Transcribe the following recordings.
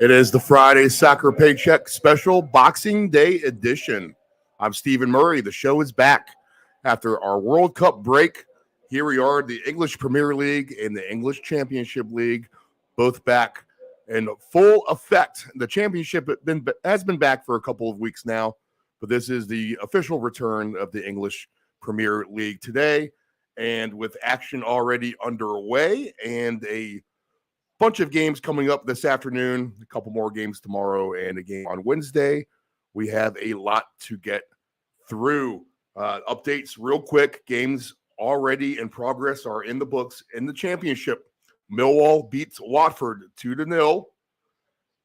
It is the Friday Soccer Paycheck Special Boxing Day edition. I'm Stephen Murray. The show is back after our World Cup break. Here we are, the English Premier League and the English Championship League, both back in full effect. The championship has been back for a couple of weeks now, but this is the official return of the English Premier League today, and with action already underway and a bunch of games coming up this afternoon, a couple more games tomorrow, and a game on Wednesday. We have a lot to get through. Updates real quick. Games already in progress are in the books in the championship. Millwall beats Watford 2-0.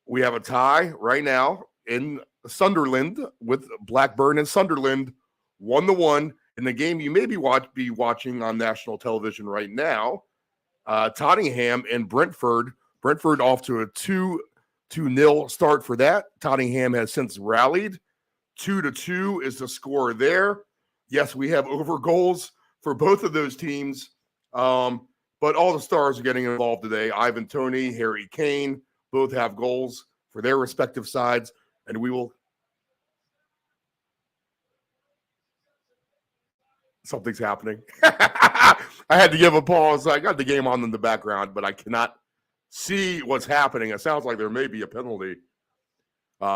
We have a tie right now in Sunderland with Blackburn and Sunderland 1-1. In the game you may be watching on national television right now, Tottenham and Brentford. Brentford off to a 2-0 start for that. Tottenham has since rallied. 2-2 is the score there. Yes, we have over goals for both of those teams, but all the stars are getting involved today. Ivan Toney, Harry Kane, both have goals for their respective sides, and we will. Something's happening. I had to give a pause. I got the game on in the background, but I cannot see what's happening. It sounds like there may be a penalty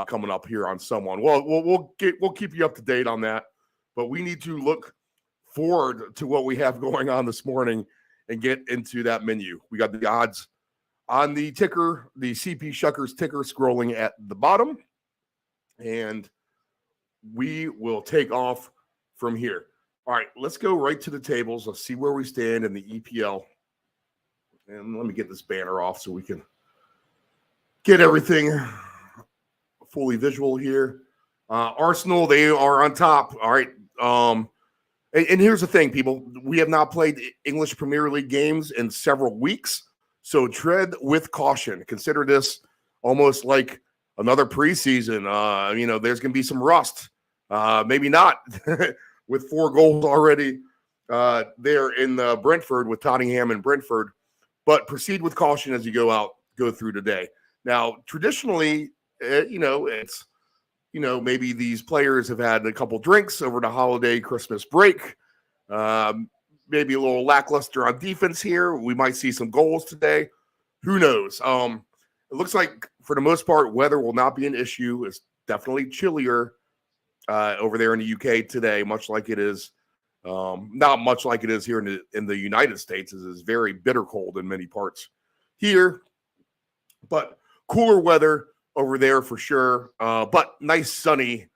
coming up here on someone. Well, we'll keep you up to date on that, but we need to look forward to what we have going on this morning and get into that menu. We got the odds on the ticker, the CP Shuckers ticker scrolling at the bottom, and we will take off from here. All right, let's go right to the tables. Let's see where we stand in the EPL. And let me get this banner off so we can get everything fully visual here. Arsenal, they are on top. All right. And here's the thing, people. We have not played English Premier League games in several weeks, so tread with caution. Consider this almost like another preseason. There's going to be some rust. Maybe not. With 4 goals already there in Brentford with Tottenham and Brentford. But proceed with caution as you go through today. Now, traditionally, it's, maybe these players have had a couple drinks over the holiday Christmas break. Maybe a little lackluster on defense here. We might see some goals today. Who knows? It looks like, for the most part, weather will not be an issue. It's definitely chillier over there in the UK today, much like it is, not much like it is here in the United States. It is very bitter cold in many parts here, but cooler weather over there for sure. But nice sunny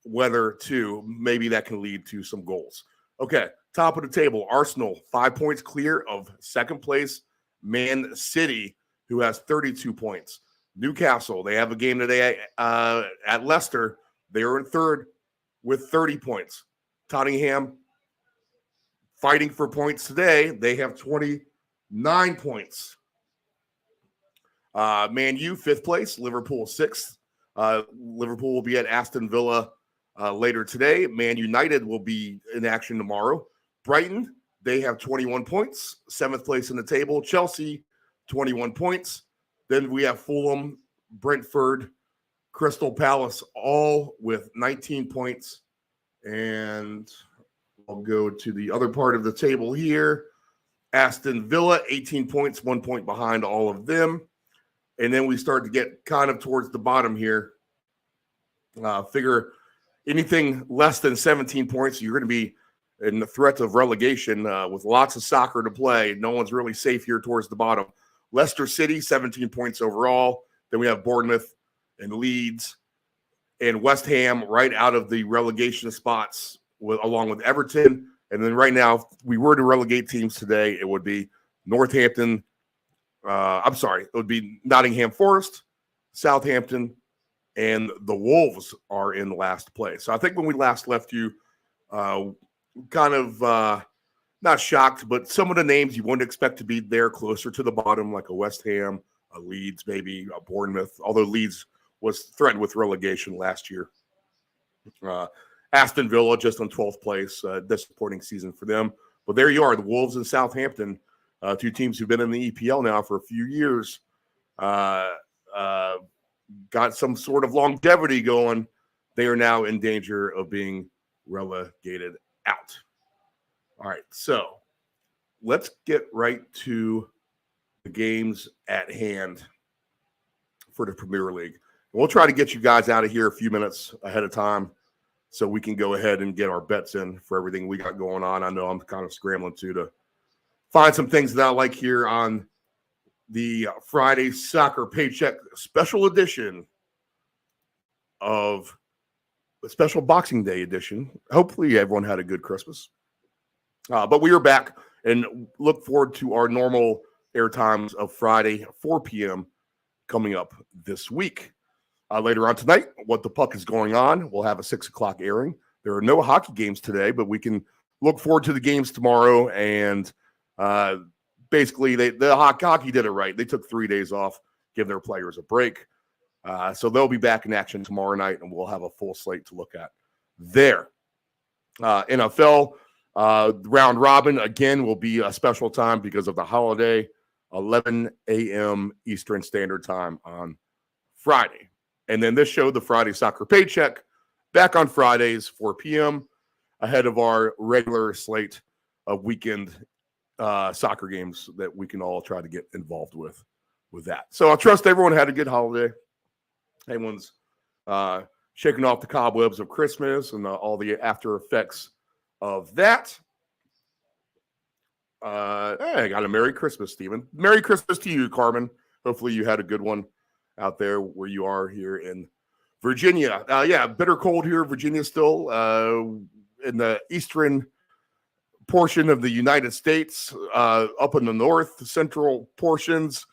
weather too. Maybe that can lead to some goals. Okay, top of the table, Arsenal 5 points clear of second place Man City, who has 32 points. Newcastle, they have a game today at Leicester. They are in third with 30 points. Tottenham fighting for points today. They have 29 points. Man U, 5th place. Liverpool, 6th. Liverpool will be at Aston Villa later today. Man United will be in action tomorrow. Brighton, they have 21 points. 7th place in the table. Chelsea, 21 points. Then we have Fulham, Brentford, Crystal Palace, all with 19 points. And I'll go to the other part of the table here. Aston Villa, 18 points, 1 point behind all of them. And then we start to get kind of towards the bottom here. Figure, anything less than 17 points, you're going to be in the threat of relegation with lots of soccer to play. No one's really safe here towards the bottom. Leicester City, 17 points overall. Then we have Bournemouth and Leeds and West Ham right out of the relegation spots along with Everton. And then right now, if we were to relegate teams today, it would be Northampton. It would be Nottingham Forest, Southampton, and the Wolves are in last place. So I think when we last left you, kind of not shocked, but some of the names you wouldn't expect to be there closer to the bottom, like a West Ham, a Leeds, maybe a Bournemouth, although Leeds was threatened with relegation last year. Aston Villa just on 12th place, disappointing season for them. But there you are, the Wolves and Southampton, two teams who've been in the EPL now for a few years, got some sort of longevity going. They are now in danger of being relegated out. All right, so let's get right to the games at hand for the Premier League. We'll try to get you guys out of here a few minutes ahead of time so we can go ahead and get our bets in for everything we got going on. I know I'm kind of scrambling to find some things that I like here on the Friday Soccer Paycheck special edition of the special Boxing Day edition. Hopefully everyone had a good Christmas. But we are back and look forward to our normal air times of Friday, 4 p.m. coming up this week. Later on tonight, What the Puck is Going On. We'll have a 6 o'clock airing. There are no hockey games today, but we can look forward to the games tomorrow. And basically, the hockey did it right. They took 3 days off, give their players a break. So they'll be back in action tomorrow night, and we'll have a full slate to look at there. NFL round robin, again, will be a special time because of the holiday, 11 a.m. Eastern Standard Time on Friday. And then this show, the Friday Soccer Paycheck, back on Fridays, 4 p.m., ahead of our regular slate of weekend soccer games that we can all try to get involved with that. So I trust everyone had a good holiday. Everyone's shaking off the cobwebs of Christmas and all the after effects of that. Hey, I got a Merry Christmas, Stephen. Merry Christmas to you, Carmen. Hopefully you had a good one out there where you are here in Virginia. Bitter cold here in Virginia still. In the eastern portion of the United States, up in the north, central portions,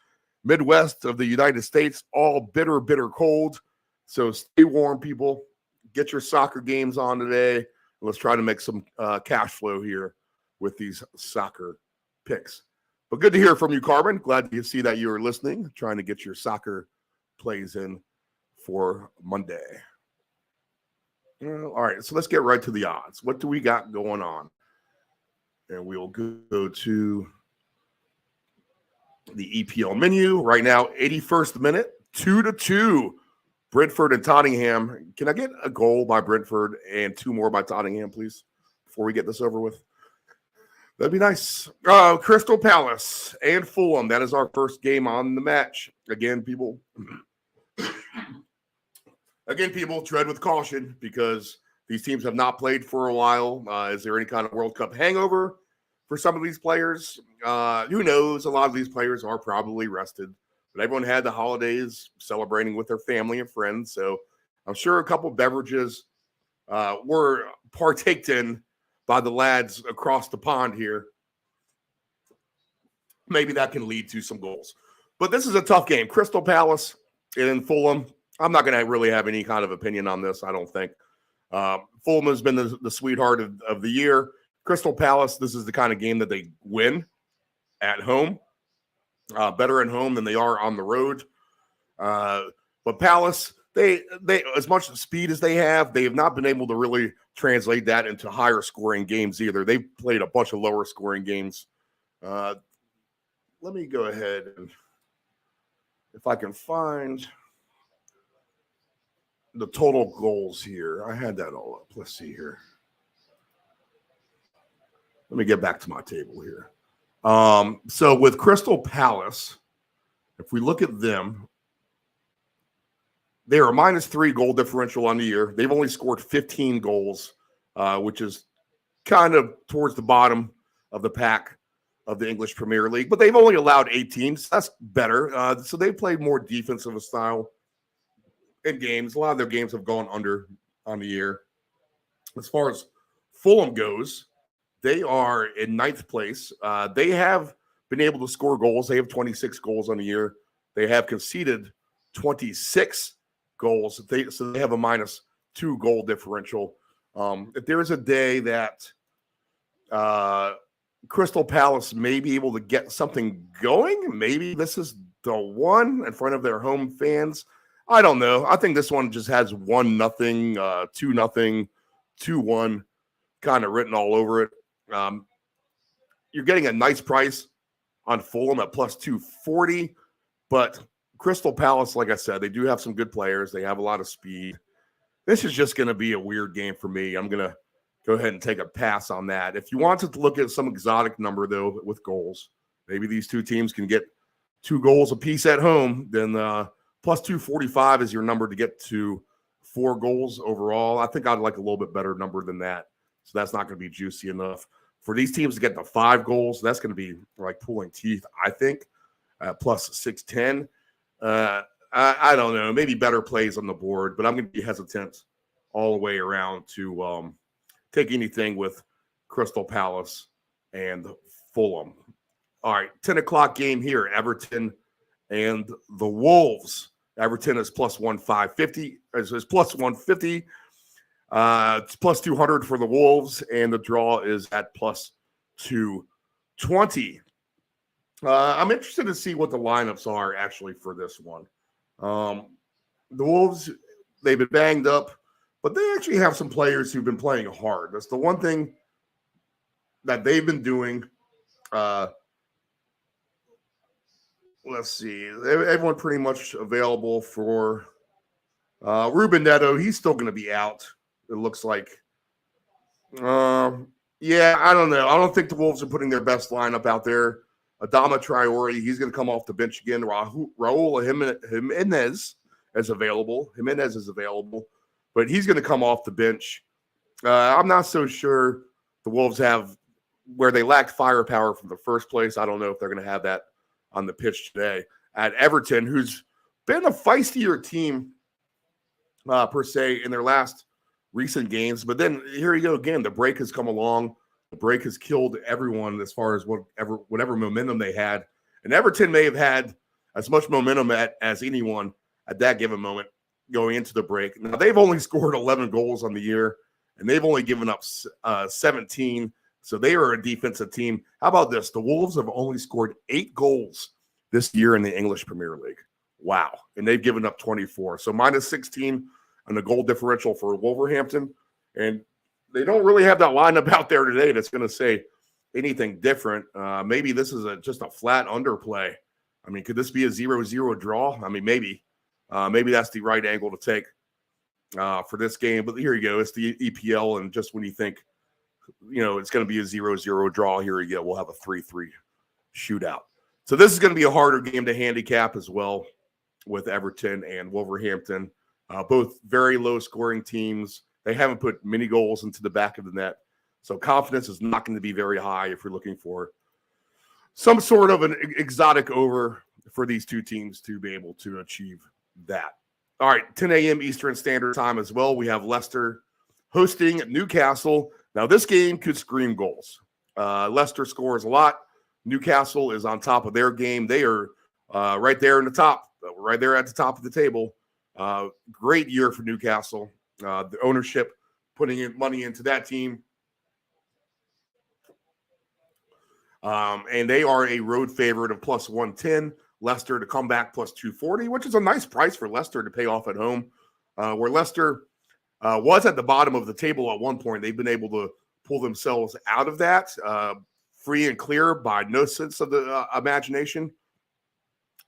Midwest of the United States, all bitter, bitter cold. So stay warm, people. Get your soccer games on today. Let's try to make some cash flow here with these soccer picks. But good to hear from you, Carmen. Glad to see that you were listening, trying to get your soccer plays in for Monday. All right, so let's get right to the odds. What do we got going on? And we'll go to the EPL menu right now. 81st minute, 2-2. Brentford and Tottenham. Can I get a goal by Brentford and 2 more by Tottenham, please, before we get this over with? That'd be nice. Crystal Palace and Fulham. That is our first game on the match. Again, people, tread with caution because these teams have not played for a while. Is there any kind of World Cup hangover for some of these players? Who knows? A lot of these players are probably rested. But everyone had the holidays celebrating with their family and friends. So I'm sure a couple beverages were partaked in by the lads across the pond here. Maybe that can lead to some goals. But this is a tough game. Crystal Palace and Fulham. I'm not going to really have any kind of opinion on this, I don't think. Fulham has been the sweetheart of the year. Crystal Palace, this is the kind of game that they win at home. Better at home than they are on the road. But Palace, they as much speed as they have not been able to really translate that into higher scoring games either. They've played a bunch of lower scoring games. Let me go ahead and if I can find the total goals here. I had that all up. Let's see here. Let me get back to my table here. So with Crystal Palace, if we look at them, They are a -3 goal differential on the year. They've only scored 15 goals, which is kind of towards the bottom of the pack of the English Premier League. But they've only allowed 18, so that's better. So they played more defensive style in games. A lot of their games have gone under on the year. As far as Fulham goes, they are in ninth place. They have been able to score goals. They have 26 goals on the year. They have conceded 26 goals. So they have a -2 goal differential. If there is a day that Crystal Palace may be able to get something going, maybe this is the one in front of their home fans. I don't know. I think this one just has 1-0, 2-0, 2-1 kind of written all over it. You're getting a nice price on Fulham at +240, but Crystal Palace, like I said, they do have some good players. They have a lot of speed. This is just going to be a weird game for me. I'm going to go ahead and take a pass on that. If you wanted to look at some exotic number, though, with goals, maybe these two teams can get 2 goals apiece at home, then +245 is your number to get to 4 goals overall. I think I'd like a little bit better number than that. So that's not going to be juicy enough. For these teams to get to 5 goals, that's going to be like pulling teeth, I think, +610. I don't know. Maybe better plays on the board, but I'm going to be hesitant all the way around to take anything with Crystal Palace and Fulham. All right, 10 o'clock game here, Everton and the Wolves. Everton is +150. It's +150. It's +200 for the Wolves, and the draw is at +220. I'm interested to see what the lineups are actually for this one. The Wolves, they've been banged up, but they actually have some players who've been playing hard. That's the one thing that they've been doing. Let's see. Everyone pretty much available for Ruben Neto. He's still going to be out, it looks like. Yeah, I don't know. I don't think the Wolves are putting their best lineup out there. Adama Traore, he's going to come off the bench again. Raul Jimenez is available. But he's going to come off the bench. I'm not so sure the Wolves have where they lacked firepower from the first place. I don't know if they're going to have that on the pitch today. At Everton, who's been a feistier team per se in their last recent games. But then here you go again. The break has come along. The break has killed everyone as far as whatever momentum they had. And Everton may have had as much momentum as anyone at that given moment going into the break. Now, they've only scored 11 goals on the year, and they've only given up 17. So they are a defensive team. How about this? The Wolves have only scored 8 goals this year in the English Premier League. Wow. And they've given up 24. So -16 on the goal differential for Wolverhampton. And they don't really have that lineup out there today that's going to say anything different. Maybe this is just a flat underplay. I mean, could this be a 0-0 draw? I mean, maybe. Maybe that's the right angle to take for this game. But here you go. It's the EPL, and just when you think, it's going to be a 0-0 draw, here you go. We'll have a 3-3 shootout. So this is going to be a harder game to handicap as well with Everton and Wolverhampton. Both very low-scoring teams. They haven't put many goals into the back of the net. So confidence is not going to be very high if you're looking for some sort of an exotic over for these two teams to be able to achieve that. All right, 10 a.m. Eastern Standard Time as well. We have Leicester hosting Newcastle. Now, this game could scream goals. Leicester scores a lot. Newcastle is on top of their game. They are right there in the top, right there at the top of the table. Great year for Newcastle. The ownership putting in money into that team. And they are a road favorite of +110. Leicester to come back +240, which is a nice price for Leicester to pay off at home. Where Leicester was at the bottom of the table at one point, they've been able to pull themselves out of that free and clear by no sense of the imagination.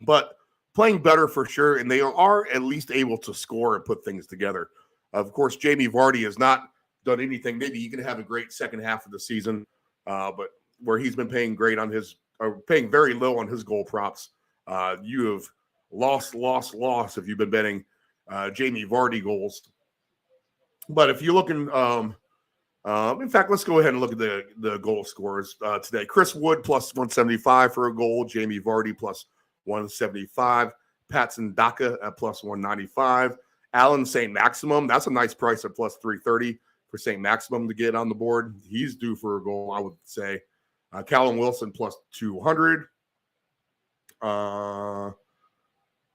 But playing better for sure, and they are at least able to score and put things together. Of course, Jamie Vardy has not done anything. Maybe he can have a great second half of the season, but where he's been paying paying very low on his goal props. You have lost if you've been betting Jamie Vardy goals. But if you're looking, in fact, let's go ahead and look at the goal scorers today. Chris Wood plus 175 for a goal. Jamie Vardy plus 175. Patson Daka at plus 195. Alan St. Maximum, that's a nice price at plus 330 for St. Maximum to get on the board. He's due for a goal, I would say. Callum Wilson plus 200.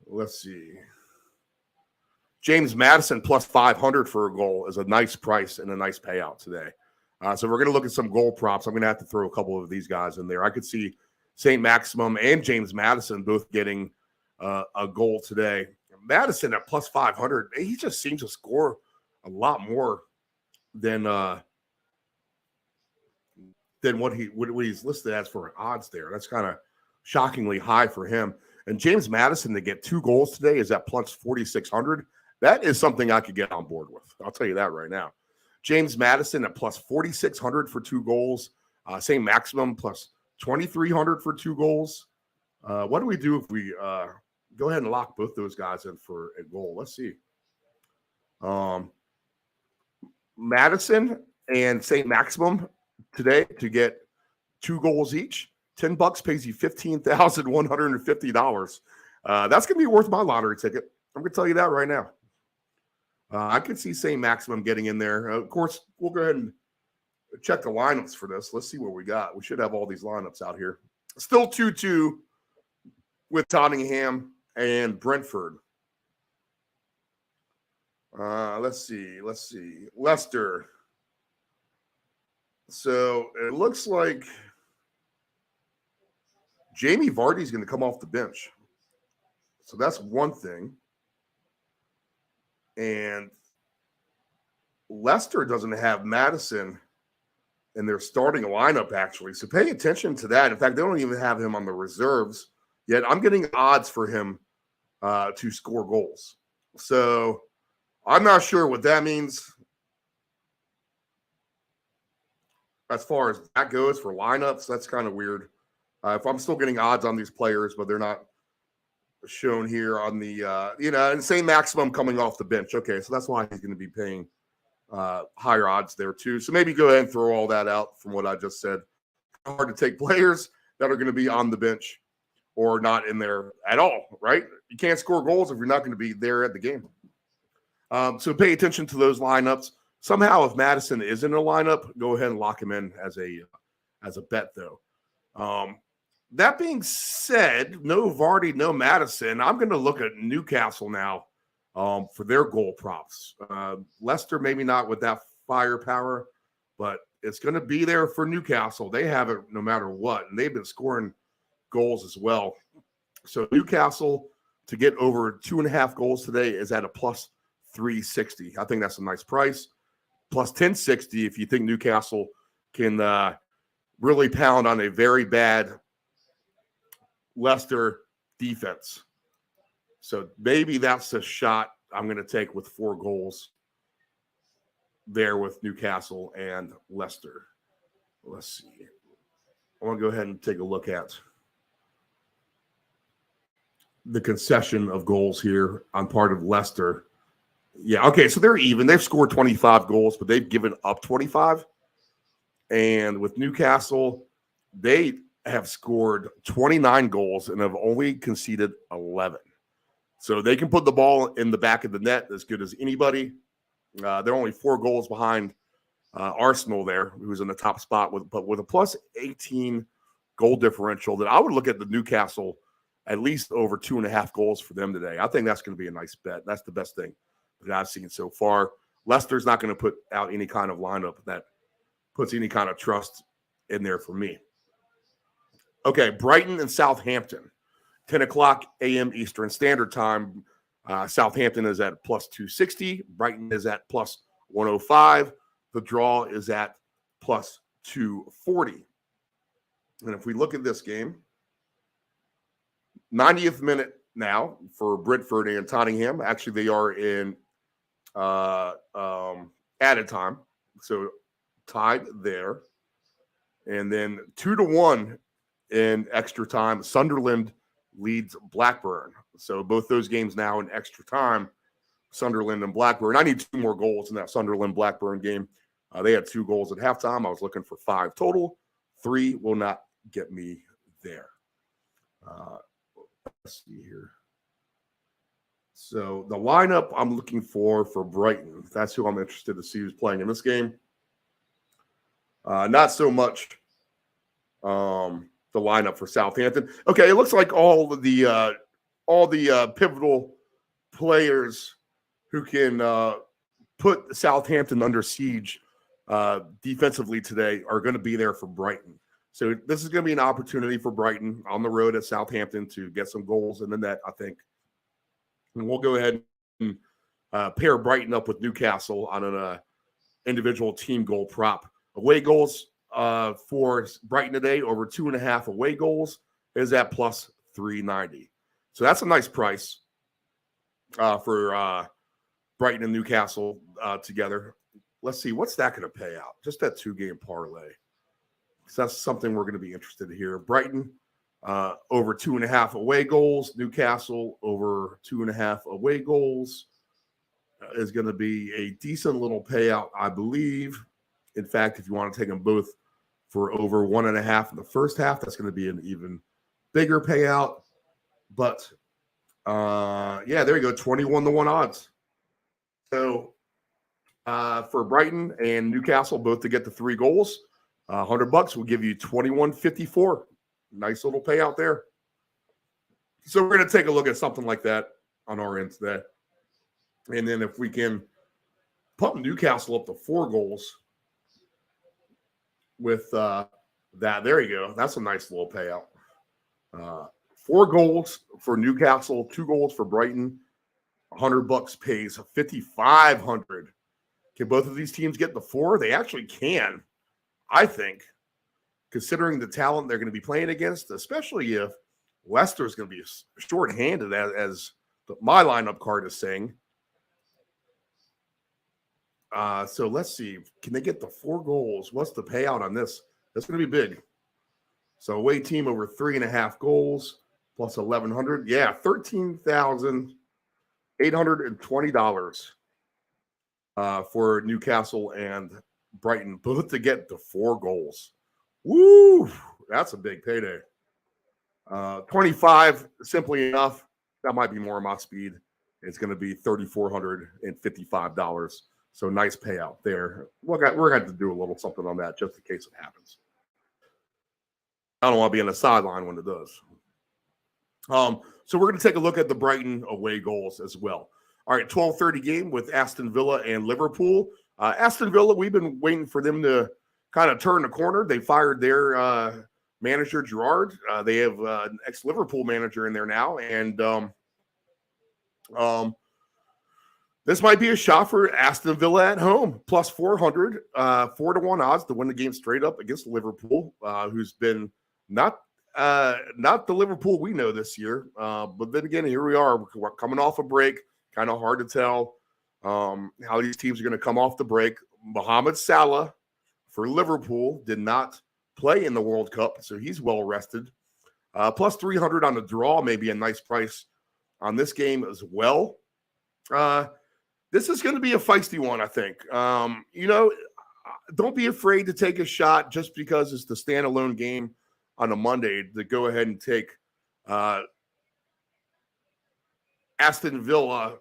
Let's see. James Madison plus 500 for a goal is a nice price and a nice payout today. So we're going to look at some goal props. I'm going to have to throw a couple of these guys in there. I could see St. Maximum and James Madison both getting a goal today. Madison at plus 500, he just seems to score a lot more than what he's listed as for odds there. That's kind of shockingly high for him. And James Madison to get 2 goals today is at plus 4,600. That is something I could get on board with. I'll tell you that right now. James Madison at plus 4,600 for 2 goals. St. Maximum plus 2,300 for 2 goals. What do we do if we go ahead and lock both those guys in for a goal? Let's see. Madison and St. Maximum today to get 2 goals each. $10 pays you $15,150. That's going to be worth my lottery ticket. I'm going to tell you that right now. I could see St. Maximum getting in there. Of course, we'll go ahead and check the lineups for this. Let's see what we got. We should have all these lineups out here. Still 2-2 with Tottenham and Brentford. Let's see. Leicester. So it looks like Jamie Vardy is going to come off the bench. So that's one thing. And Leicester doesn't have Madison in their starting lineup, actually. So pay attention to that. In fact, they don't even have him on the reserves yet. I'm getting odds for him to score goals. So I'm not sure what that means as far as that goes for lineups. That's kind of weird. If I'm still getting odds on these players, but they're not shown here on the, and St. Maximum coming off the bench. Okay, so that's why he's going to be paying higher odds there too. So maybe go ahead and throw all that out from what I just said. Hard to take players that are going to be on the bench or not in there at all, right? You can't score goals if you're not going to be there at the game. So pay attention to those lineups. Somehow, if Madison is in a lineup, go ahead and lock him in as a bet, though. That being said, no Vardy, no Madison. I'm going to look at Newcastle now for their goal props. Leicester, maybe not with that firepower, but it's going to be there for Newcastle. They have it no matter what, and they've been scoring goals as well. So Newcastle to get over 2.5 goals today is at a plus 360. I think that's a nice price. Plus 1060 if you think Newcastle can really pound on a very bad Leicester defense. So maybe that's a shot I'm going to take with 4 goals there with Newcastle and Leicester. Let's see. I want to go ahead and take a look at the concession of goals here on part of Leicester. Yeah, okay, so they're even. They've scored 25 goals, but they've given up 25. And with Newcastle, they have scored 29 goals and have only conceded 11. So they can put the ball in the back of the net as good as anybody. They're only 4 goals behind Arsenal there, who's in the top spot, but with a plus 18 goal differential, that I would look at the Newcastle at least over 2.5 goals for them today. I think that's going to be a nice bet. That's the best thing that I've seen so far. Leicester's not going to put out any kind of lineup that puts any kind of trust in there for me. Okay, Brighton and Southampton, 10 o'clock a.m. Eastern Standard Time. Southampton is at plus 260. Brighton is at plus 105. The draw is at plus 240. And if we look at this game, 90th minute now for Brentford and Tottenham. Actually, they are in added time. So tied there. And then 2-1 in extra time. Sunderland leads Blackburn. So both those games now in extra time. Sunderland and Blackburn. I need 2 more goals in that Sunderland-Blackburn game. They had 2 goals at halftime. I was looking for 5 total. 3 will not get me there. Let's see here. So the lineup I'm looking for Brighton, that's who I'm interested to see who's playing in this game. Not so much the lineup for Southampton. Okay, it looks like all the pivotal players who can put Southampton under siege defensively today are going to be there for Brighton. So this is going to be an opportunity for Brighton on the road at Southampton to get some goals in the net, I think. And we'll go ahead and pair Brighton up with Newcastle on an individual team goal prop. Away goals for Brighton today, over 2.5 away goals, is at plus 390. So that's a nice price for Brighton and Newcastle together. Let's see, what's that going to pay out? Just that 2-game parlay. So that's something we're going to be interested to hear. Brighton over 2.5 away goals. Newcastle over 2.5 away goals is going to be a decent little payout, I believe. In fact, if you want to take them both for over 1.5 in the first half, that's going to be an even bigger payout. But yeah, there you go, 21-1 odds. So for Brighton and Newcastle both to get the 3 goals, $100 will give you $21.54. Nice little payout there. So we're going to take a look at something like that on our end today. And then if we can pump Newcastle up to 4 goals with that, there you go. That's a nice little payout. 4 goals for Newcastle, 2 goals for Brighton. $100 pays $5,500. Can both of these teams get the 4? They actually can, I think, considering the talent they're going to be playing against, especially if Leicester is going to be short-handed, as my lineup card is saying. So let's see. Can they get the 4 goals? What's the payout on this? That's going to be big. So away team over 3.5 goals plus 1,100. Yeah, $13,820 for Newcastle and Brighton, both to get the 4 goals. Woo! That's a big payday. 25, simply enough. That might be more my speed. It's going to be $3,455. So nice payout there. We're going to have to do a little something on that just in case it happens. I don't want to be on the sideline when it does. So we're going to take a look at the Brighton away goals as well. All right, 12:30 game with Aston Villa and Liverpool. Aston Villa, we've been waiting for them to kind of turn the corner. They fired their manager, Gerrard. They have an ex-Liverpool manager in there now. And this might be a shot for Aston Villa at home. Plus 400, 4-1 odds to win the game straight up against Liverpool, who's been not the Liverpool we know this year. But then again, here we are. We're coming off a break. Kind of hard to tell how these teams are going to come off the break. Mohamed Salah for Liverpool did not play in the World Cup, so he's well rested. Plus 300 on the draw, maybe a nice price on this game as well. This is going to be a feisty one, I think. Don't be afraid to take a shot just because it's the standalone game on a Monday to go ahead and take Aston Villa.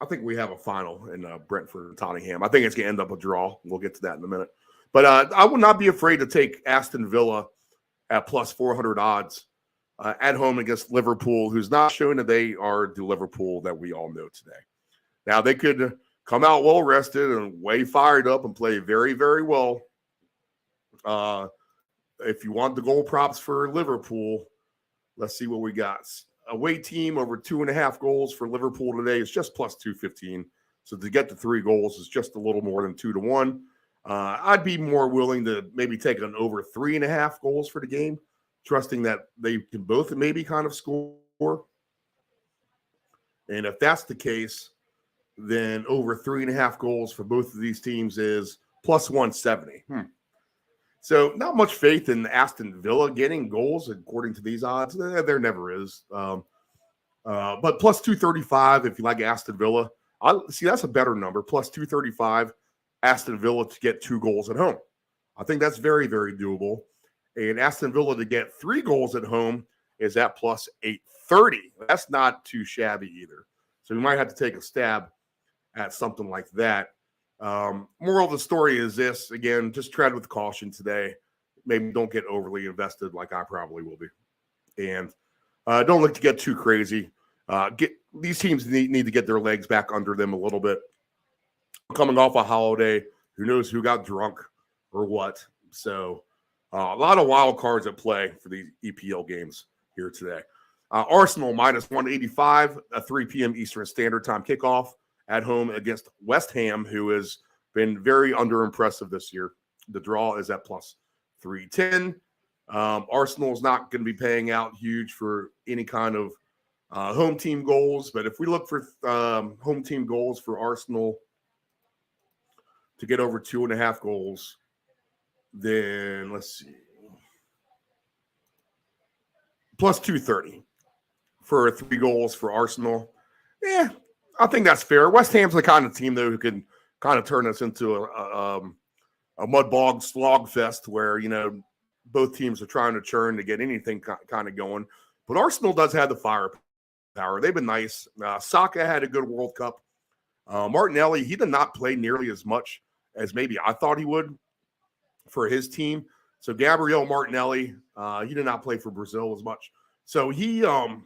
I think we have a final in Brentford and Tottenham. I think it's going to end up a draw. We'll get to that in a minute. But I would not be afraid to take Aston Villa at plus 400 odds at home against Liverpool, who's not showing that they are the Liverpool that we all know today. Now, they could come out well-rested and way fired up and play very, very well. If you want the goal props for Liverpool, let's see what we got. Away team over 2.5 goals for Liverpool today is just plus 215. So to get to 3 goals is just a little more than 2-1. I'd be more willing to maybe take an over 3.5 goals for the game, trusting that they can both maybe kind of score. And if that's the case, then over 3.5 goals for both of these teams is plus 170. So not much faith in Aston Villa getting goals according to these odds. There never is. But plus 235 if you like Aston Villa. See, that's a better number. Plus 235, Aston Villa to get 2 goals at home. I think that's very, very doable. And Aston Villa to get 3 goals at home is at plus 830. That's not too shabby either. So we might have to take a stab at something like that. Moral of the story is this. Again, just tread with caution today. Maybe don't get overly invested like I probably will be. And don't look to get too crazy. These teams need to get their legs back under them a little bit. Coming off a holiday, who knows who got drunk or what. So a lot of wild cards at play for these EPL games here today. Arsenal minus 185, a 3 p.m. Eastern Standard Time kickoff at home against West Ham, who has been very under-impressive this year. The draw is at plus 310. Arsenal is not going to be paying out huge for any kind of home team goals, but if we look for home team goals for Arsenal to get over 2.5 goals, then let's see. Plus 230 for 3 goals for Arsenal. Yeah, I think that's fair. West Ham's the kind of team, though, who can kind of turn us into a mud bog slog fest where, you know, both teams are trying to churn to get anything kind of going. But Arsenal does have the firepower. They've been nice. Saka had a good World Cup. Martinelli, he did not play nearly as much as maybe I thought he would for his team. So Gabriel Martinelli, he did not play for Brazil as much. So he's going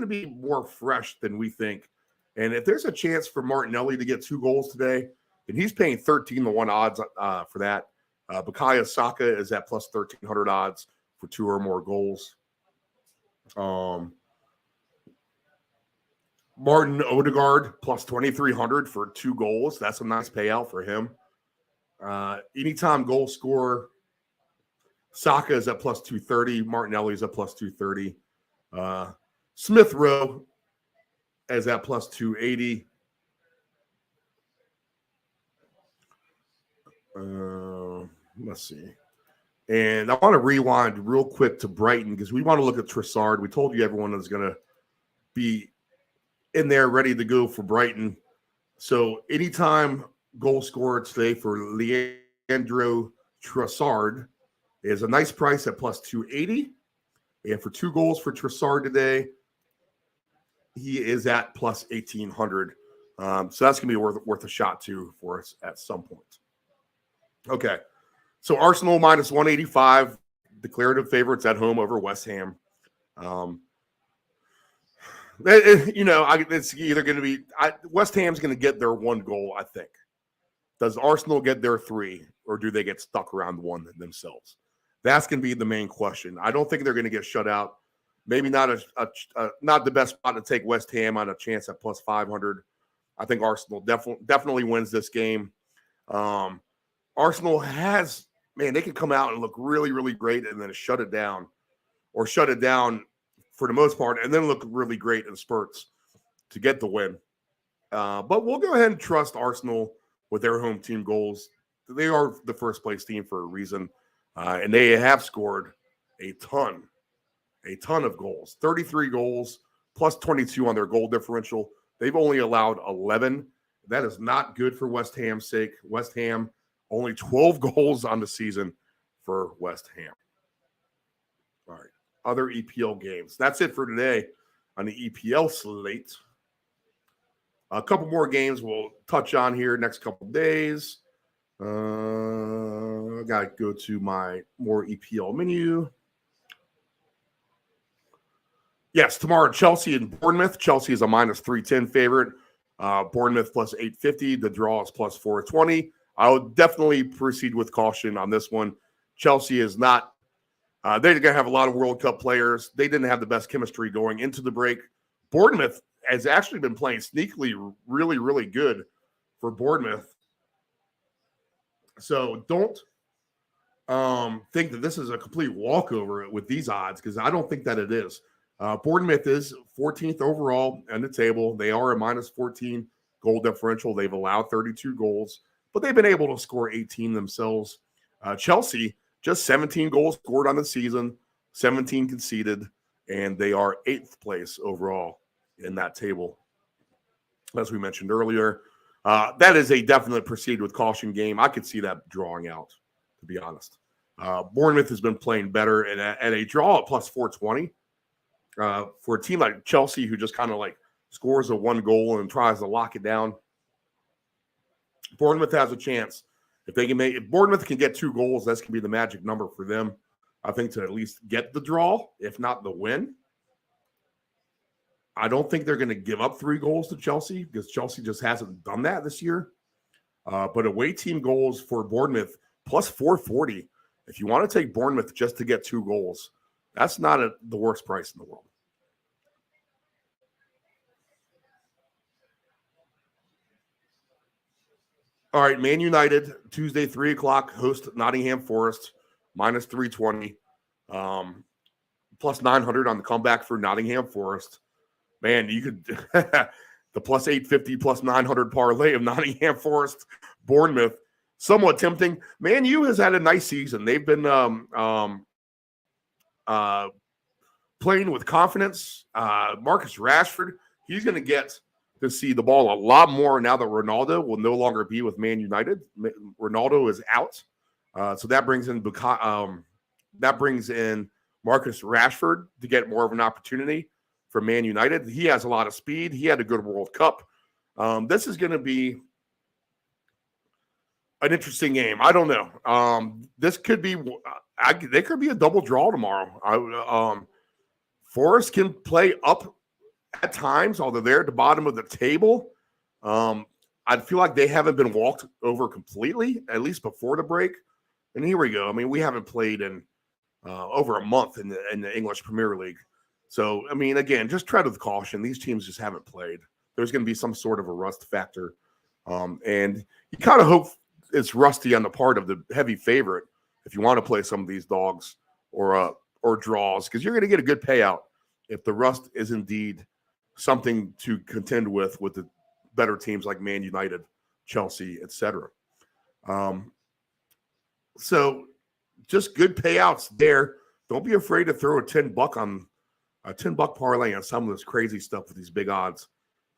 to be more fresh than we think. And if there's a chance for Martinelli to get 2 goals today, then he's paying 13-1 odds for that. Bukayo Saka is at plus 1,300 odds for 2 or more goals. Martin Odegaard plus 2,300 for 2 goals. That's a nice payout for him. Anytime goal scorer, Saka is at plus 230. Martinelli is at plus 230. Smith Rowe is at plus 280. Let's see. And I want to rewind real quick to Brighton because we want to look at Trossard. We told you everyone is going to be in there ready to go for Brighton. So anytime goal scorer today for Leandro Trossard is a nice price at plus 280. And for 2 goals for Trossard today, he is at plus 1,800. So that's going to be worth a shot too for us at some point. Okay. So Arsenal minus 185, declarative favorites at home over West Ham. It's either going to be West Ham's going to get their 1 goal, I think. Does Arsenal get their 3, or do they get stuck around 1 themselves? That's going to be the main question. I don't think they're going to get shut out. Maybe not not the best spot to take West Ham on a chance at plus 500. I think Arsenal definitely wins this game. Arsenal has, they can come out and look really, really great and then shut it down for the most part, and then look really great in spurts to get the win. But we'll go ahead and trust Arsenal with their home team goals. They are the first place team for a reason, and they have scored a ton of goals, 33 goals, plus 22 on their goal differential. They've only allowed 11. That is not good for West Ham's sake. West Ham, only 12 goals on the season for West Ham. All right, other EPL games. That's it for today on the EPL slate. A couple more games we'll touch on here next couple days. I got to go to my more EPL menu. Yes, tomorrow, Chelsea and Bournemouth. Chelsea is a minus 310 favorite. Bournemouth plus 850. The draw is plus 420. I would definitely proceed with caution on this one. Chelsea is not they're going to have a lot of World Cup players. They didn't have the best chemistry going into the break. Bournemouth has actually been playing sneakily really, really good for Bournemouth. So don't think that this is a complete walkover with these odds, because I don't think that it is. Bournemouth is 14th overall in the table. They are a minus 14 goal differential. They've allowed 32 goals, but they've been able to score 18 themselves. Chelsea, just 17 goals scored on the season, 17 conceded, and they are 8th place overall in that table. as we mentioned earlier. That is a definite proceed with caution game. I could see that drawing out, to be honest. Bournemouth has been playing better, and at a draw at plus 420, for a team like Chelsea, who just kind of like scores a one goal and tries to lock it down, Bournemouth has a chance. If Bournemouth can get 2 goals, that's going to be the magic number for them, I think, to at least get the draw, if not the win. I don't think they're going to give up 3 goals to Chelsea because Chelsea just hasn't done that this year. But away team goals for Bournemouth, plus 440. If you want to take Bournemouth just to get 2 goals, that's not the worst price in the world. All right, Man United, Tuesday, 3 o'clock, host Nottingham Forest, minus 320. Plus 900 on the comeback for Nottingham Forest. Man, you could the plus 850, plus 900 parlay of Nottingham Forest, Bournemouth, somewhat tempting. Man U has had a nice season. They've been playing with confidence. Marcus Rashford, he's going to get to see the ball a lot more now that Ronaldo will no longer be with Man United. Ronaldo is out, so that brings in Marcus Rashford to get more of an opportunity for Man United. He has a lot of speed. He had a good World Cup. This is going to be an interesting game. I don't know. This could be they could be a double draw tomorrow. Forest can play up at times, although they're at the bottom of the table. I feel like they haven't been walked over completely, at least before the break. And here we go. I mean, we haven't played in over a month in the English Premier League. So, I mean, again, just tread with caution. These teams just haven't played. There's going to be some sort of a rust factor. And you kind of hope it's rusty on the part of the heavy favorite if you want to play some of these dogs or draws, because you're going to get a good payout if the rust is indeed something to contend with the better teams like Man United, Chelsea, etc. So just good payouts there. Don't be afraid to throw a $10 parlay on some of this crazy stuff with these big odds,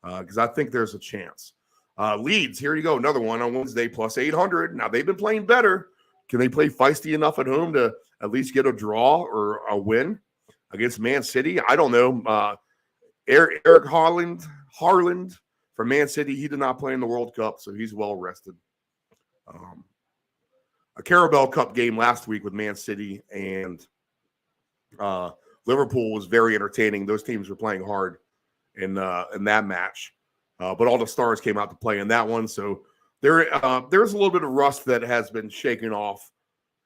because I think there's a chance. Leeds, here you go, another one on Wednesday, plus 800. Now, they've been playing better. Can they play feisty enough at home to at least get a draw or a win against Man City? I don't know. Eric Haaland from Man City, he did not play in the World Cup, so he's well rested. A Carabao Cup game last week with Man City and Liverpool was very entertaining. Those teams were playing hard in that match, but all the stars came out to play in that one. So there's a little bit of rust that has been shaken off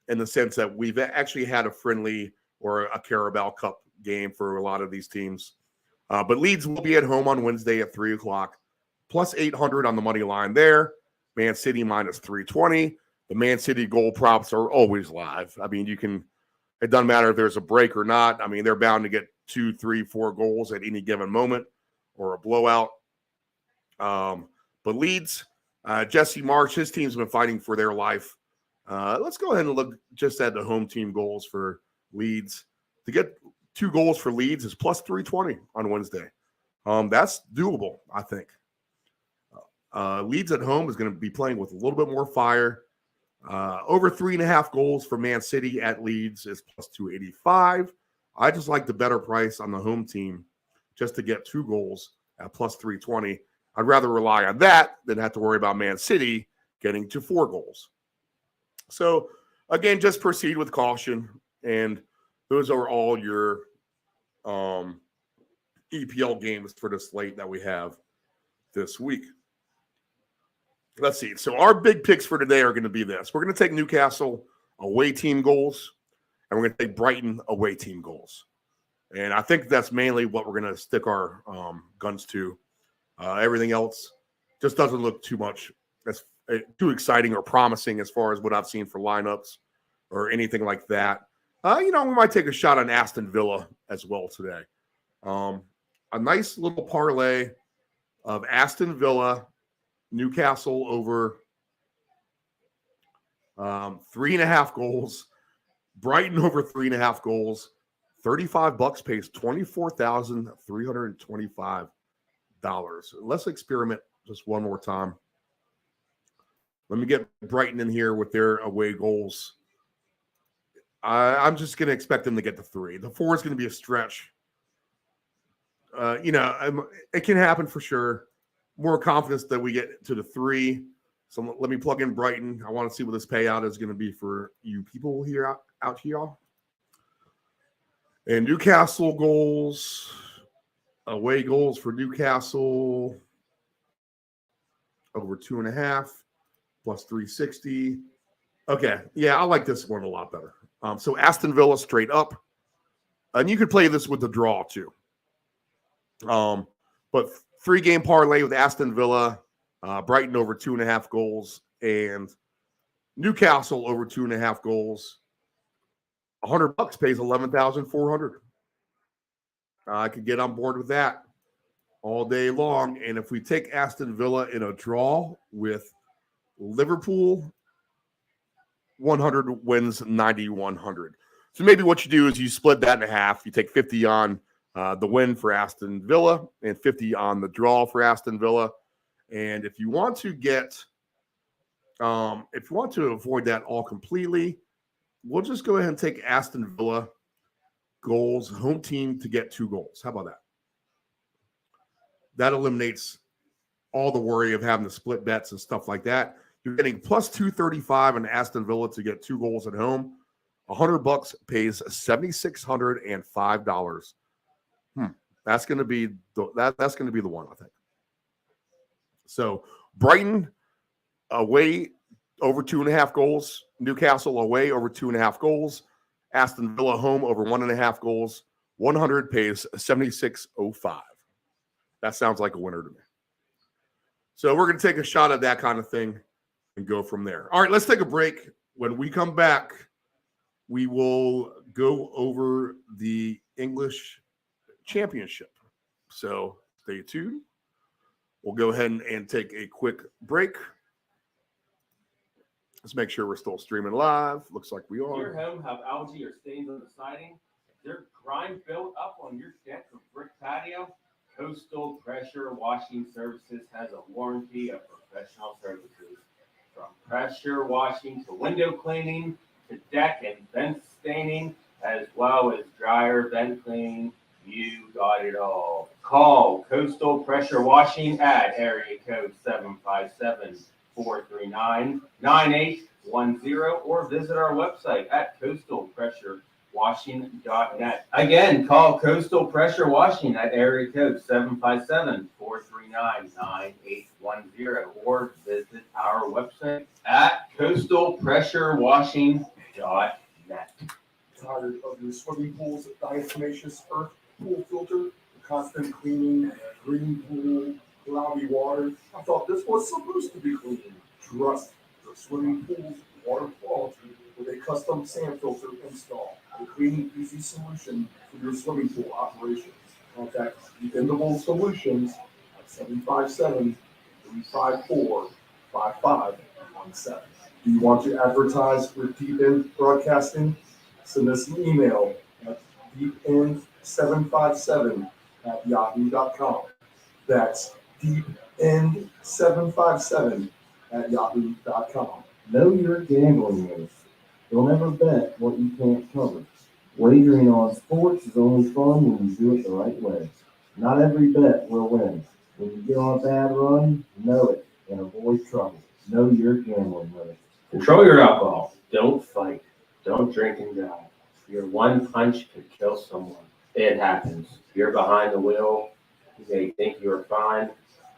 in the sense that we've actually had a friendly or a Carabao Cup game for a lot of these teams. But Leeds will be at home on Wednesday at 3 o'clock, plus 800 on the money line there. Man City minus 320. The Man City goal props are always live. I mean, it doesn't matter if there's a break or not. I mean, they're bound to get 2, 3, 4 goals at any given moment or a blowout. But Leeds, Jesse Marsch, his team's been fighting for their life. Let's go ahead and look just at the home team goals for Leeds. To get 2 goals for Leeds is plus 320 on Wednesday. That's doable, I think. Leeds at home is going to be playing with a little bit more fire. Over 3.5 goals for Man City at Leeds is plus 285. I just like the better price on the home team just to get 2 goals at plus 320. I'd rather rely on that than have to worry about Man City getting to 4 goals. So, again, just proceed with caution. And those are all your EPL games for the slate that we have this week. Let's see. So our big picks for today are going to be this. We're going to take Newcastle away team goals, and we're going to take Brighton away team goals. And I think that's mainly what we're going to stick our guns to. Everything else just doesn't look too too exciting or promising as far as what I've seen for lineups or anything like that. We might take a shot on Aston Villa as well today. A nice little parlay of Aston Villa, Newcastle over 3.5 goals, Brighton over 3.5 goals. $35 pays $24,325. Let's experiment just one more time. Let me get Brighton in here with their away goals. I'm just going to expect them to get to 3. The 4 is going to be a stretch. It can happen for sure. More confidence that we get to the 3. So let me plug in Brighton. I want to see what this payout is going to be for you people here out here. And Newcastle goals, away goals for Newcastle, over 2.5 plus 360. Okay, yeah, I like this one a lot better. So Aston Villa straight up, and you could play this with the draw too. But 3-game parlay with Aston Villa, Brighton over 2.5 goals, and Newcastle over 2.5 goals. $100 pays 11,400. I could get on board with that all day long. And if we take Aston Villa in a draw with Liverpool, 100 wins 9,100. So maybe what you do is you split that in half. You take 50 on the win for Aston Villa and 50 on the draw for Aston Villa. And if you want to avoid that all completely, we'll just go ahead and take Aston Villa goals, home team to get 2 goals. How about that? That eliminates all the worry of having to split bets and stuff like that. You're getting plus 235 in Aston Villa to get 2 goals at home. $100 pays $7,605. That's going to be that's going to be the one, I think. So Brighton away over 2.5 goals. Newcastle away over 2.5 goals. Aston Villa home over 1.5 goals. 100 pays $7,605. That sounds like a winner to me. So we're going to take a shot at that kind of thing and go from there. All right, let's take a break. When we come back, we will go over the English Championship. So stay tuned. We'll go ahead and take a quick break. Let's make sure we're still streaming live. Looks like we are. Does your home have algae or stains on the siding? Is there grime built up on your deck or brick patio? Coastal Pressure Washing Services has a warranty of professional services. From pressure washing to window cleaning to deck and vent staining, as well as dryer vent cleaning, you got it all. Call Coastal Pressure Washing at area code 757-439-9810 or visit our website at coastalpressurewashing.net. Again, call Coastal Pressure Washing at area code 757-439-9810 or visit our website at coastalpressurewashing.net. Tired of your swimming pool's diatomaceous earth pool filter, constant cleaning, green pool, cloudy water? I thought this was supposed to be clean. Trust your swimming pool's water quality with a custom sand filter install. A clean, easy solution for your swimming pool operations. Contact Dependable Solutions at 757-354-5517. Do you want to advertise with Deep End Broadcasting? Send us an email at deepend757@yahoo.com. That's deepend757@yahoo.com. Know your gambling rules. Don't ever bet what you can't cover. Wagering on sports is only fun when you do it the right way. Not every bet will win. When you get on a bad run, know it and avoid trouble. Know your gambling rules. Control your alcohol. Don't fight. Don't drink and drive. Your one punch could kill someone. It happens. You're behind the wheel. You may think you're fine,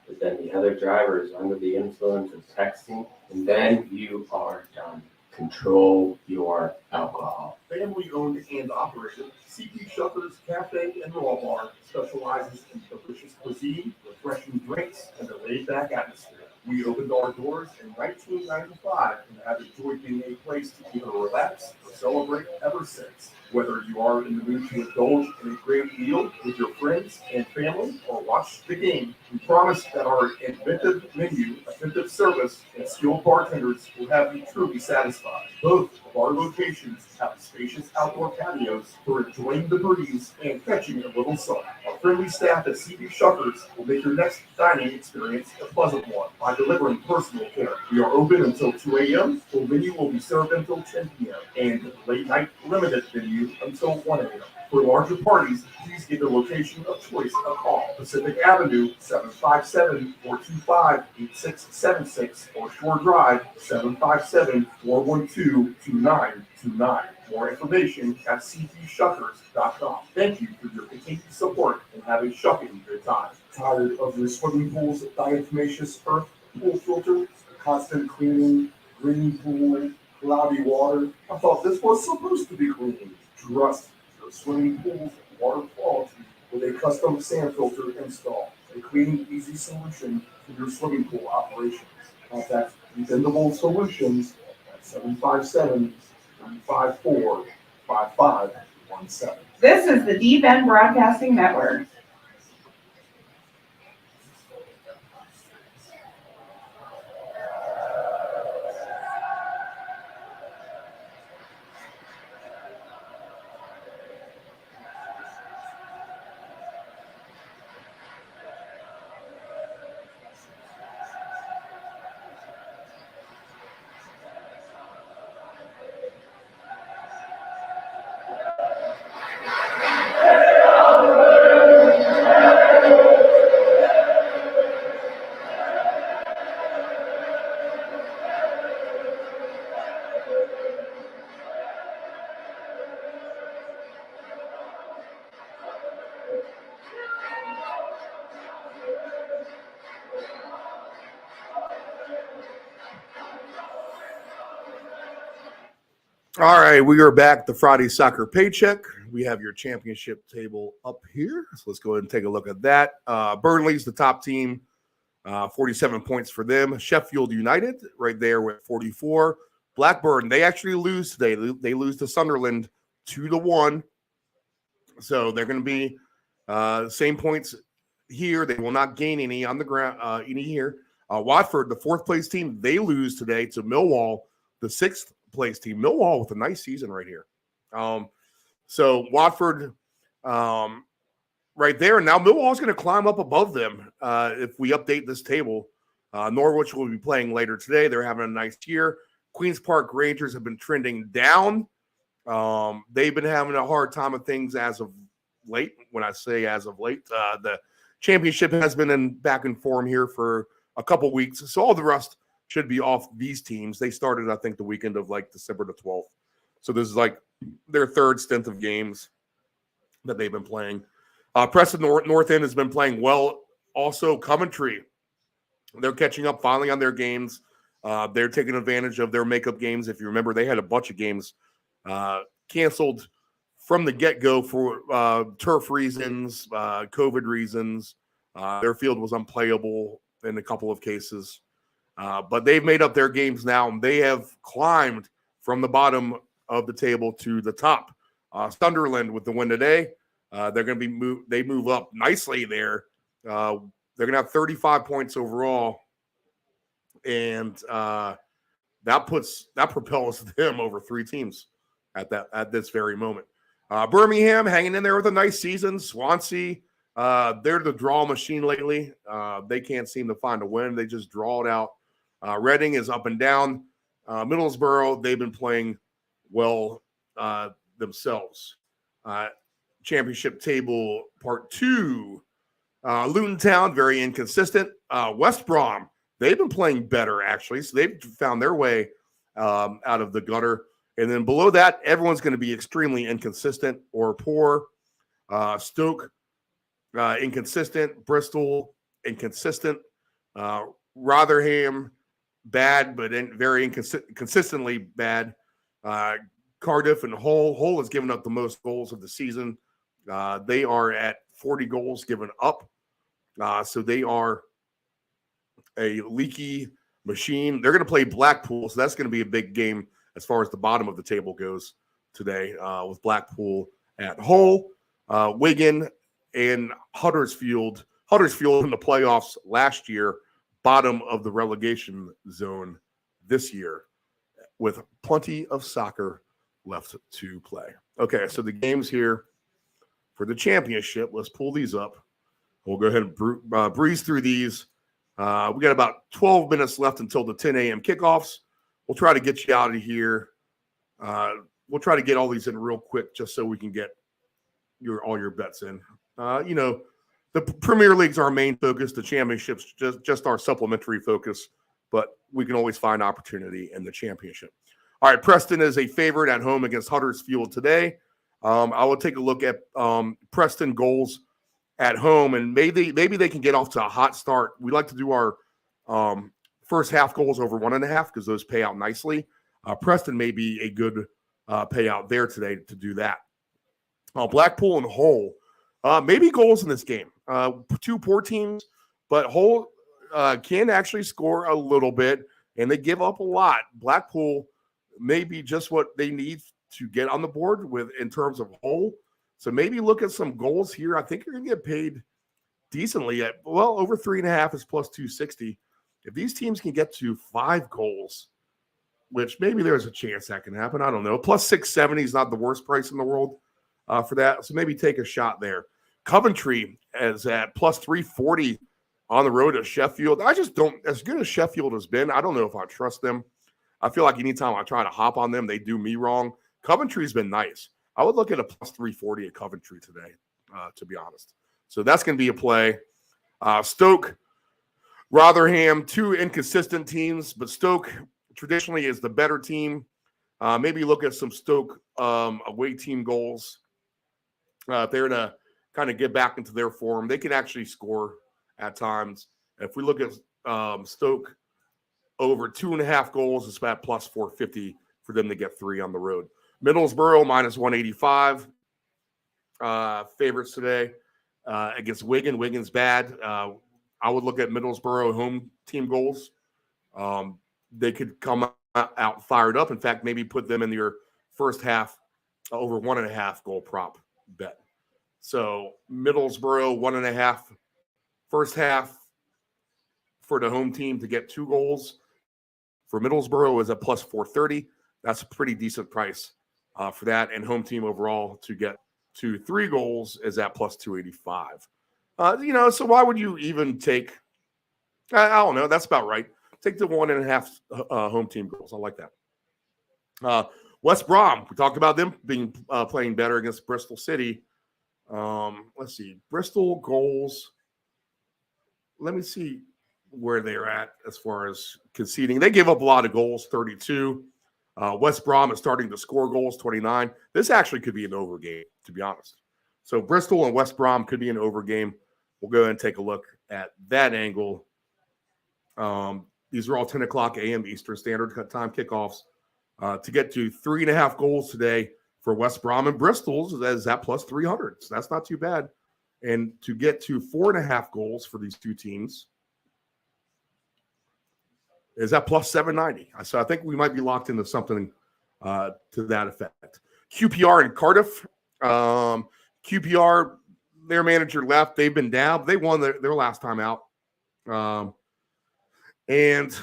but then the other driver is under the influence of texting, and then you are done. Control your alcohol. Family owned and operated, CP Shutters Cafe and Raw Bar specializes in delicious cuisine, refreshing drinks, and a laid-back atmosphere. We opened our doors in 1995 and have enjoyed being a place to either relax or celebrate ever since. Whether you are in the mood to indulge in a great meal with your friends and family or watch the game, we promise that our inventive menu, attentive service, and skilled bartenders will have you truly satisfied. Both of Our locations have spacious outdoor patios for enjoying the breeze and catching a little sun. Our friendly staff at CB Shuckers will make your next dining experience a pleasant one by delivering personal care. We are open until 2 a.m. Full menu will be served until 10 p.m. and late night limited menu until 1 a.m. For larger parties, please give your location of choice a call. Pacific Avenue, 757-425-8676 or Shore Drive, 757-412-2929. More information at cpshuckers.com. Thank you for your continued support and have a shucking good time. Tired of your swimming pool's diatomaceous earth pool filter, constant cleaning, green pool, cloudy water? I thought this was supposed to be clean. Trust your swimming pool's water quality with a custom sand filter install. A clean, easy solution for your swimming pool operations. Contact Dependable Solutions at 757-354-5517. This is the Deep End Broadcasting Network. All right, we are back. The Friday Soccer Paycheck. We have your championship table up here. So let's go ahead and take a look at that. Burnley's the top team, 47 points for them. Sheffield United right there with 44. Blackburn, they actually lose today. They lose to Sunderland 2-1. So they're going to be same points here. They will not gain any on the ground, any here. Watford, the fourth place team, they lose today to Millwall, the sixth place team. Millwall with a nice season right here. So Watford right there. And now Millwall's going to climb up above them if we update this table. Norwich will be playing later today. They're having a nice year. Queen's Park Rangers have been trending down. They've been having a hard time of things as of late. When I say as of late, the championship has been back in form here for a couple weeks. So all the rest should be off these teams. They started, I think, the weekend of like December the 12th. So this is like their third stint of games that they've been playing. Preston North End has been playing well. Also, Coventry, they're catching up finally on their games. They're taking advantage of their makeup games. If you remember, they had a bunch of games canceled from the get-go for turf reasons, COVID reasons. Their field was unplayable in a couple of cases. But they've made up their games now, and they have climbed from the bottom of the table to the top. Sunderland with the win today. They're going to they move up nicely there. They're going to have 35 points overall, and that propels them over three teams at this very moment. Birmingham hanging in there with a nice season. Swansea, they're the draw machine lately. They can't seem to find a win. They just draw it out. Reading is up and down. Middlesbrough, they've been playing well themselves. Championship table part 2. Luton Town, very inconsistent. West Brom, they've been playing better, actually. So they've found their way out of the gutter. And then below that, everyone's going to be extremely inconsistent or poor. Stoke, inconsistent. Bristol, inconsistent. Rotherham, bad, but very consistently bad. Cardiff and Hull. Hull has given up the most goals of the season. They are at 40 goals given up. So they are a leaky machine. They're going to play Blackpool, so that's going to be a big game as far as the bottom of the table goes today with Blackpool at Hull. Wigan and Huddersfield. Huddersfield in the playoffs last year, bottom of the relegation zone this year. with plenty of soccer left to play. Okay, so the games here for the championship, let's pull these up. We'll go ahead and breeze through these. We got about 12 minutes left until the 10 a.m. kickoffs. We'll try to get you out of here. We'll try to get all these in real quick just so we can get all your bets in. The Premier League's our main focus. The championships just our supplementary focus, but we can always find opportunity in the championship. All right, Preston is a favorite at home against Huddersfield today. I will take a look at Preston goals at home, and maybe they can get off to a hot start. We like to do our first half goals over 1.5 because those pay out nicely. Preston may be a good payout there today to do that. Blackpool and Hull, maybe goals in this game. Two poor teams, but Hull can actually score a little bit, and they give up a lot. Blackpool may be just what they need to get on the board with in terms of Hull. So maybe look at some goals here. I think you're going to get paid decently at, over 3.5 is plus 260. If these teams can get to 5 goals, which maybe there's a chance that can happen. I don't know. Plus 670 is not the worst price in the world for that. So maybe take a shot there. Coventry is at plus 340 on the road at Sheffield. I just don't, as good as Sheffield has been, I don't know if I trust them. I feel like anytime I try to hop on them, they do me wrong. Coventry's been nice. I would look at a plus 340 at Coventry today, to be honest. So that's going to be a play. Stoke, Rotherham, two inconsistent teams, but Stoke traditionally is the better team. Maybe look at some Stoke away team goals. If they're to kind of get back into their form, they can actually score at times. If we look at Stoke over 2.5 goals, it's about plus 450 for them to get 3 on the road. Middlesbrough minus 185 favorites today against Wigan. Wigan's bad. I would look at Middlesbrough home team goals. They could come out fired up. In fact, maybe put them in your first half over 1.5 goal prop bet. So Middlesbrough 1.5 first half for the home team to get 2 goals. For Middlesbrough is a plus 430. That's a pretty decent price for that. And home team overall to get to 3 goals is at plus 285. So why would you even take, I don't know, that's about right. Take the 1.5 home team goals. I like that. West Brom, we talked about them being playing better against Bristol City. Let's see, Bristol goals. Let me see where they're at as far as conceding. They give up a lot of goals, 32. West Brom is starting to score goals, 29. This actually could be an over game, to be honest. So Bristol and West Brom could be an over game. We'll go ahead and take a look at that angle. These are all 10 o'clock a.m. Eastern Standard Time kickoffs. To get to 3.5 goals today for West Brom and Bristol's is at plus 300. So that's not too bad. And to get to 4.5 goals for these two teams is at plus 790. So I think we might be locked into something to that effect. QPR and Cardiff. QPR, their manager left. They've been down. They won their last time out. And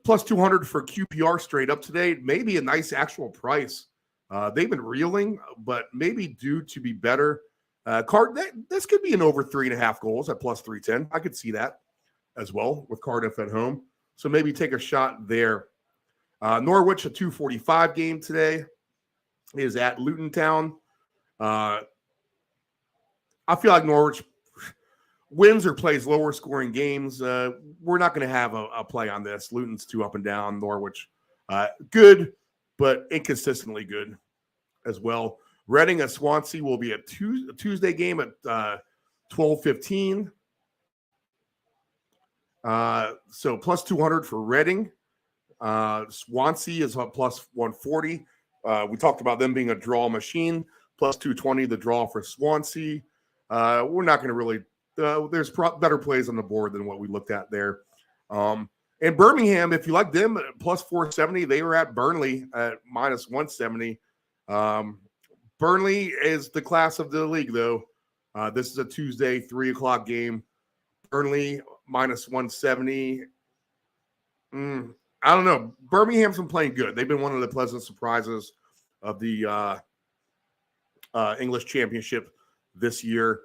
plus 200 for QPR straight up today. Maybe a nice actual price. They've been reeling, but maybe due to be better. This could be an over 3.5 goals at plus 310. I could see that as well with Cardiff at home. So maybe take a shot there. Norwich, a 2:45 game today, is at Luton Town. I feel like Norwich wins or plays lower scoring games. We're not going to have a play on this. Luton's too up and down. Norwich, good, but inconsistently good as well. Reading at Swansea will be a Tuesday game at 12:15. So plus 200 for Reading. Swansea is up plus 140. We talked about them being a draw machine. Plus 220, the draw for Swansea. We're not going to really there's better plays on the board than what we looked at there. And Birmingham, if you like them, plus 470, they were at Burnley at minus 170. Burnley is the class of the league, though. This is a Tuesday, 3 o'clock game. Burnley minus 170. I don't know. Birmingham's been playing good. They've been one of the pleasant surprises of the English Championship this year.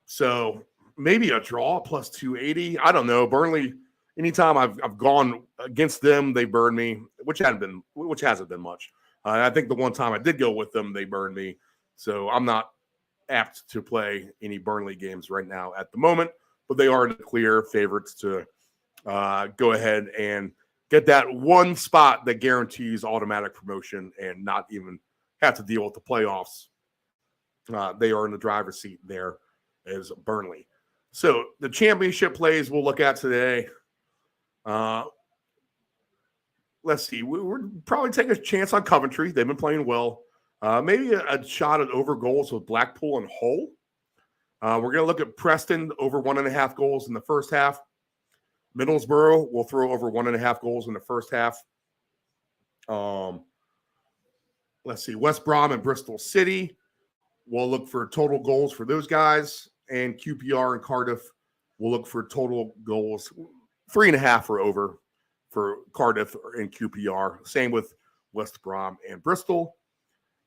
So maybe a draw plus 280. I don't know. Burnley, anytime I've gone against them, they burn me, which hasn't been much. I think the one time I did go with them, they burned me. So I'm not apt to play any Burnley games right now at the moment, but they are the clear favorites to go ahead and get that one spot that guarantees automatic promotion and not even have to deal with the playoffs. They are in the driver's seat there as Burnley. So the championship plays we'll look at today. Let's see. We're probably taking a chance on Coventry. They've been playing well. Maybe a shot at over goals with Blackpool and Hull. We're going to look at Preston over 1.5 goals in the first half. Middlesbrough will throw over 1.5 goals in the first half. Let's see. West Brom and Bristol City. We'll look for total goals for those guys. And QPR and Cardiff will look for total goals. 3.5 or over for Cardiff and QPR. Same with West Brom and Bristol.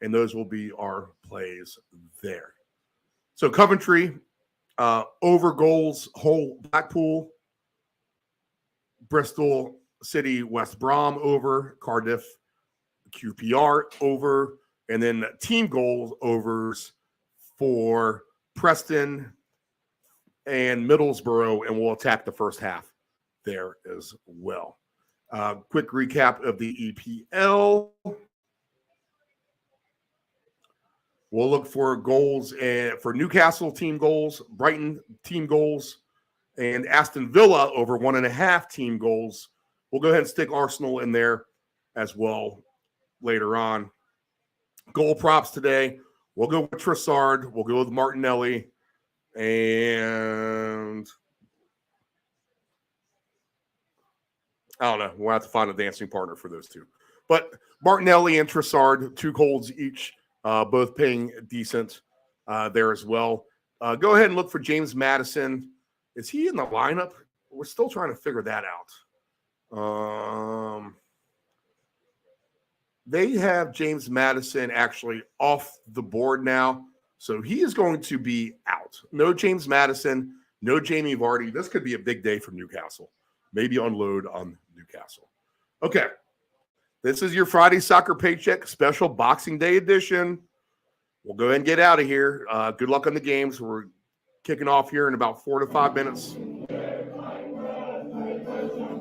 And those will be our plays there. So Coventry, over goals, Hull, Blackpool. Bristol City, West Brom over, Cardiff, QPR over, and then team goals overs for Preston and Middlesbrough, and we'll attack the first half there as well. Quick recap of the EPL. We'll look for goals for Newcastle team goals, Brighton team goals, and Aston Villa over 1.5 team goals. We'll go ahead and stick Arsenal in there as well later on. Goal props today. We'll go with Trossard. We'll go with Martinelli. And I don't know. We'll have to find a dancing partner for those two. But Martinelli and Trossard, 2 goals each, both paying decent there as well. Go ahead and look for James Maddison. Is he in the lineup? We're still trying to figure that out. They have James Maddison actually off the board now. So he is going to be out. No James Maddison, no Jamie Vardy. This could be a big day for Newcastle. Maybe unload on Newcastle. Okay. This is your Friday Soccer Paycheck special Boxing Day edition. We'll go ahead and get out of here. Good luck on the games. We're kicking off here in about 4 to 5 minutes.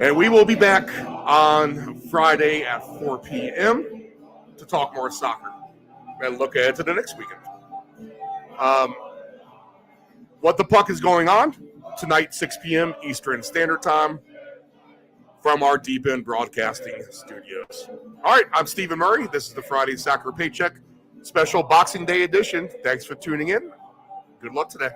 And we will be back on Friday at 4 p.m. to talk more soccer and look ahead to the next weekend. What the Puck is going on tonight, 6 p.m. Eastern Standard Time from our Deep End Broadcasting Studios. All right, I'm Stephen Murray. This is the Friday Soccer Paycheck special Boxing Day edition. Thanks for tuning in. Good luck today.